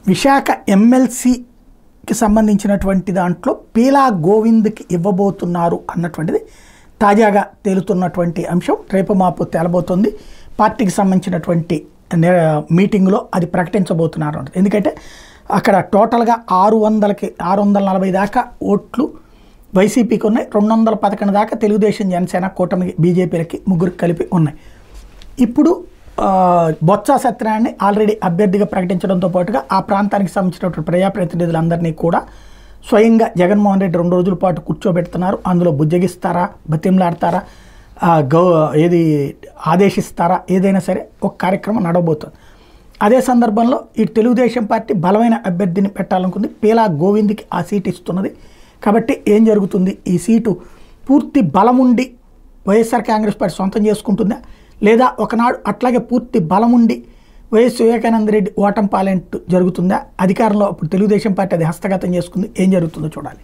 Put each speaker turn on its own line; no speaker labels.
విశాఖ ఎమ్మెల్సీకి సంబంధించినటువంటి దాంట్లో పీలా గోవింద్కి ఇవ్వబోతున్నారు అన్నటువంటిది తాజాగా తేలుతున్నటువంటి అంశం. రేపు మాపు తేలబోతుంది. పార్టీకి సంబంధించినటువంటి మీటింగ్లో అది ప్రకటించబోతున్నారు. ఎందుకంటే అక్కడ టోటల్గా 640 దాకా ఓట్లు వైసీపీకి ఉన్నాయి. 211 దాకా తెలుగుదేశం, జనసేన, కూటమి, బీజేపీలకి ముగ్గురికి కలిపి ఉన్నాయి. ఇప్పుడు బొత్స సత్యనారాయణని ఆల్రెడీ అభ్యర్థిగా ప్రకటించడంతో పాటుగా ఆ ప్రాంతానికి సంబంధించినటువంటి ప్రజాప్రతినిధులందరినీ కూడా స్వయంగా జగన్మోహన్ రెడ్డి 2 రోజుల పాటు కూర్చోబెడుతున్నారు. అందులో బుజ్జగిస్తారా, బతిమలాడతారా, ఏది ఆదేశిస్తారా, ఏదైనా సరే ఒక కార్యక్రమం నడవబోతుంది. అదే సందర్భంలో ఈ తెలుగుదేశం పార్టీ బలమైన అభ్యర్థిని పెట్టాలనుకుంది. పీలా గోవింద్కి ఆ సీటు ఇస్తున్నది. కాబట్టి ఏం జరుగుతుంది? ఈ సీటు పూర్తి బలముండి వైఎస్ఆర్ కాంగ్రెస్ పార్టీ సొంతం చేసుకుంటుందా, లేదా ఒకనాడు అట్లాగే పూర్తి బలముండి వైఎస్ వివేకానంద రెడ్డి ఓటమి పాలెంట్ జరుగుతుందా? అధికారంలో అప్పుడు తెలుగుదేశం పార్టీ అది హస్తగతం చేసుకుంది. ఏం జరుగుతుందో చూడాలి.